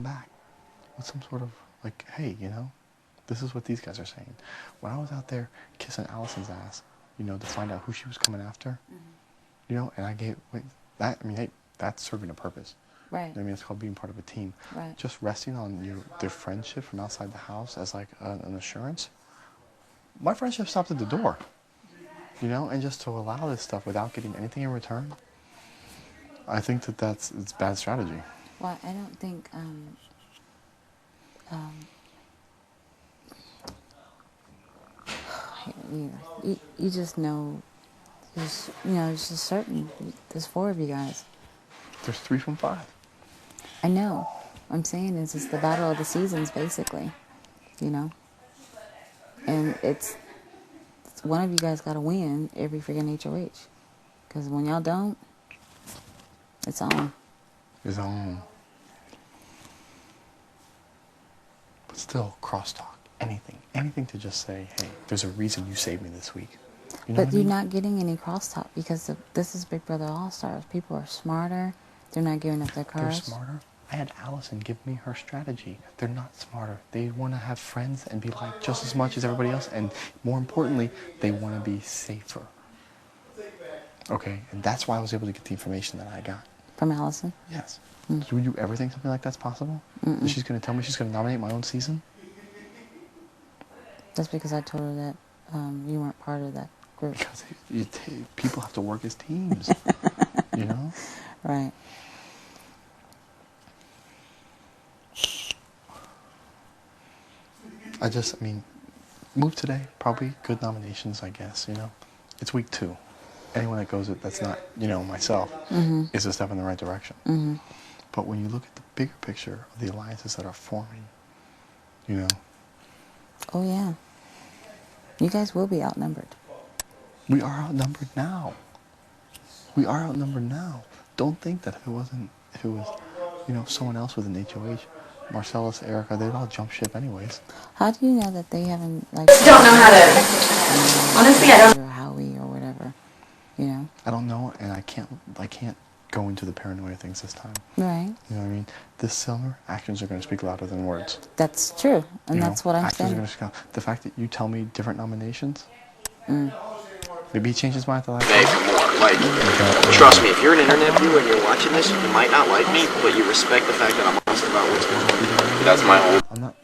back with some sort of like, hey, you know, this is what these guys are saying. When I was out there kissing Allison's ass, you know, to find out who she was coming after, you know, and I gave that. I mean, hey, that's serving a purpose. Right. I mean, it's called being part of a team. Right. Just resting on their friendship from outside the house as like an assurance. My friendship stopped at the door, you know, and just to allow this stuff without getting anything in return, I think it's bad strategy. Well, I don't think you just know, there's, you know, it's just certain. There's 4 of you guys. There's 3 from 5. I know. What I'm saying is it's the battle of the seasons, basically, you know? And it's one of you guys got to win every freaking HOH. Because when y'all don't, it's on. It's on. But still, crosstalk. Anything to just say, hey, there's a reason you saved me this week. You know But you're not getting any crosstalk because this is Big Brother All-Stars. People are smarter. They're not giving up their cars. They're smarter. I had Allison give me her strategy. They're not smarter. They want to have friends and be liked just as much as everybody else. And more importantly, they want to be safer. Okay, and that's why I was able to get the information that I got. From Allison? Yes. Would you ever think something like that's possible? That she's going to tell me she's going to nominate my own season? That's because I told her that you weren't part of that group. Because people have to work as teams, you know? Right. I mean, move today, probably good nominations, I guess, you know? It's week 2. Anyone that goes it that's not, you know, myself, is a step in the right direction. But when you look at the bigger picture of the alliances that are forming, you know? Oh, yeah. You guys will be outnumbered. We are outnumbered now. We are outnumbered now. Don't think that if it was, you know, someone else with an HOH, Marcellus, Erica, they'd all jump ship anyways. How do you know that they haven't, like... I don't know how to... Honestly, I don't... Or Howie or whatever, you know? I don't know, and I can't go into the paranoia things this time. Right. You know what I mean? This summer, actions are going to speak louder than words. That's true, and that's what I'm saying. Actions are going to speak. The fact that you tell me different nominations, maybe he changes his mind to like... Maybe more. Like, trust me, if you're an internet viewer and you're watching this, you might not like me, but you respect the fact that I'm honest about what's going on. That's my whole... I'm not...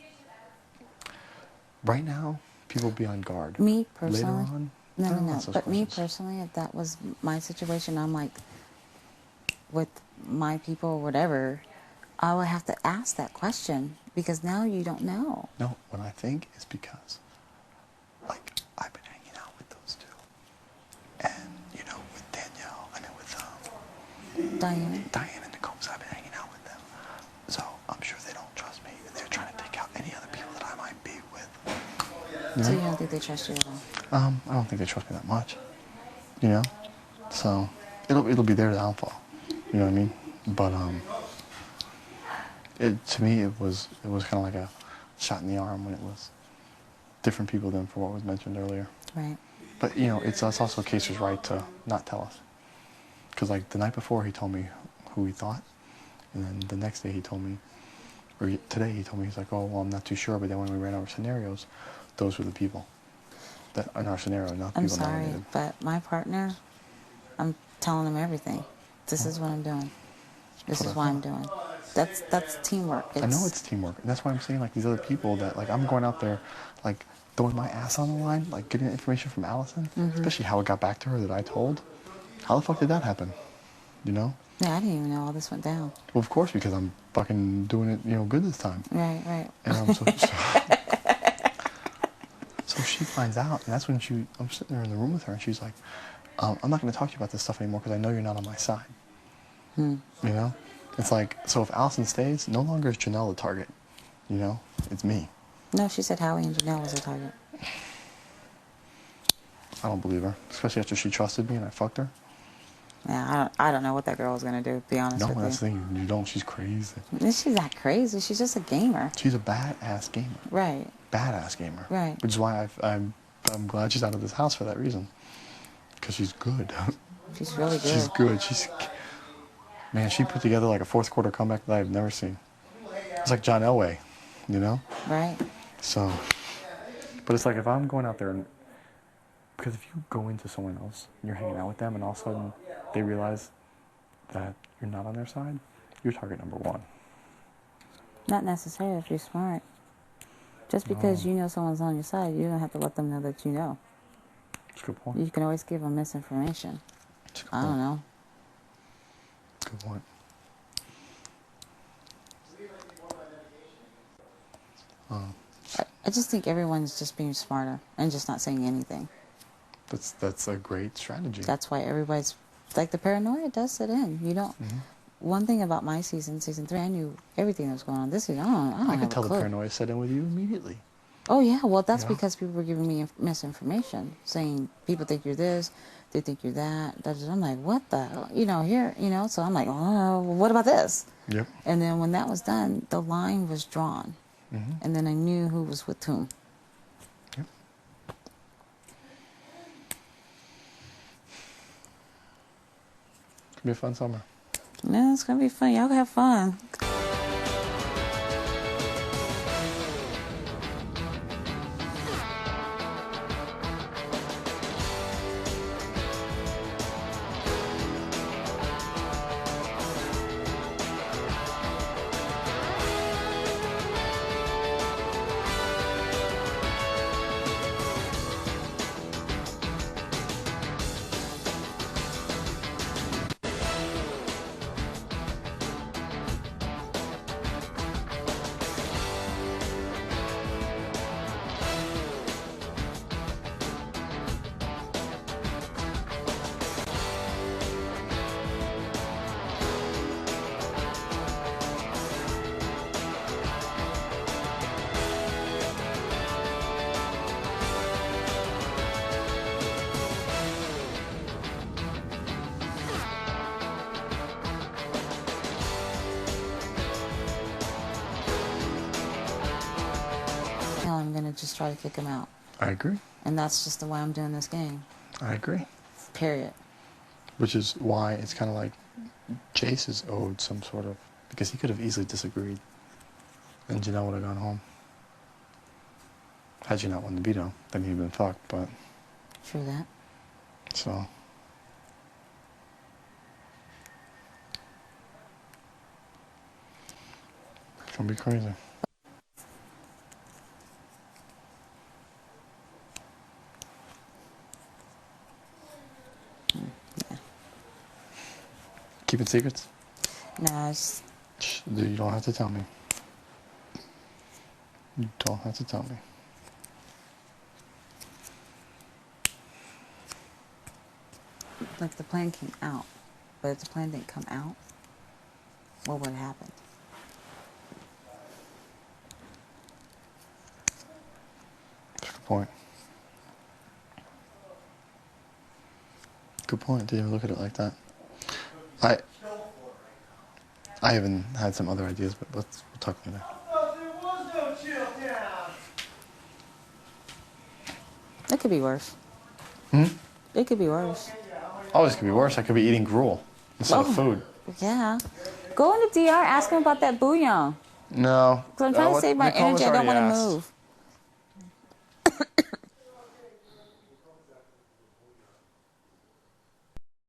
Right now, people be on guard. Me, personally... Later on... No. But me, personally, if that was my situation, I'm like... with my people or whatever, I would have to ask that question because now you don't know. No, what I think is because, like, I've been hanging out with those 2. And, you know, with Danielle, I mean, with Diane and the Combs, I've been hanging out with them. So I'm sure they don't trust me, and they're trying to take out any other people that I might be with. You know? So you don't think they trust you at all? I don't think they trust me that much. You know? So it'll be their downfall. You know what I mean? But to me, it was kind of like a shot in the arm when it was different people than for what was mentioned earlier. Right. But you know, it's also Kaser's right to not tell us, because like the night before he told me who he thought, and then the next day he told me, or today he told me, he's like, oh well, I'm not too sure. But then when we ran our scenarios, those were the people that in our scenario, not the people nominated. I'm sorry, but my partner, I'm telling him everything. This is what I'm doing. This is why I'm doing. That's teamwork. I know it's teamwork, and that's why I'm saying like these other people that like I'm going out there, like throwing my ass on the line, like getting information from Allison, especially how it got back to her that I told. How the fuck did that happen? You know? Yeah, I didn't even know all this went down. Well, of course, because I'm fucking doing it, you know, good this time. Right. And so she finds out, and that's when I'm sitting there in the room with her, and she's like, I'm not going to talk to you about this stuff anymore because I know you're not on my side. You know? It's like, so if Allison stays, no longer is Janelle the target. You know? It's me. No, she said Howie and Janelle was the target. I don't believe her, especially after she trusted me and I fucked her. Yeah, I don't know what that girl was going to do, to be honest with you. No, that's the thing. You don't. She's crazy. She's not crazy. She's just a gamer. She's a badass gamer. Right. Badass gamer. Right. Which is why I'm glad she's out of this house for that reason. Because she's good. She's really good. She's good. Man, she put together like a fourth quarter comeback that I've never seen. It's like John Elway, you know? Right. So, but it's like if I'm going out there and, because if you go into someone else and you're hanging out with them and all of a sudden they realize that you're not on their side, you're target number one. Not necessarily if you're smart. Just because you know someone's on your side, you don't have to let them know that you know. That's a good point. You can always give them misinformation. I don't know. Good point. I just think everyone's just being smarter and just not saying anything. That's a great strategy. That's why everybody's like the paranoia does set in. You don't. One thing about my season 3, I knew everything that was going on. This season, I could tell the paranoia set in with you immediately. Oh yeah, well that's because people were giving me misinformation, saying people think you're this, they think you're that. I'm like, what the hell? Here, So I'm like, oh, well, what about this? Yep. And then when that was done, the line was drawn, and then I knew who was with whom. Yep. It's gonna be a fun summer. Yeah, it's gonna be fun. Y'all have fun. I'm gonna just try to kick him out. I agree. And that's just the way I'm doing this game. I agree. Period. Which is why it's kind of like Jace is owed some sort of, because he could have easily disagreed, and Janelle would have gone home. Had you not won the veto, then he'd been fucked. But True that. so. It's gonna be crazy. Yeah. Keeping secrets? No, it's You don't have to tell me. You don't have to tell me. like the plan came out, but if the plan didn't come out, what would have happened? Good point. Good point. Didn't even look at it like that. I even had some other ideas, but we'll talk later. It could be worse. It could be worse. Always could be worse. I could be eating gruel instead of food. Yeah. Go into DR, ask him about that bouillon. No. Because I'm trying to save my energy. I don't want to move.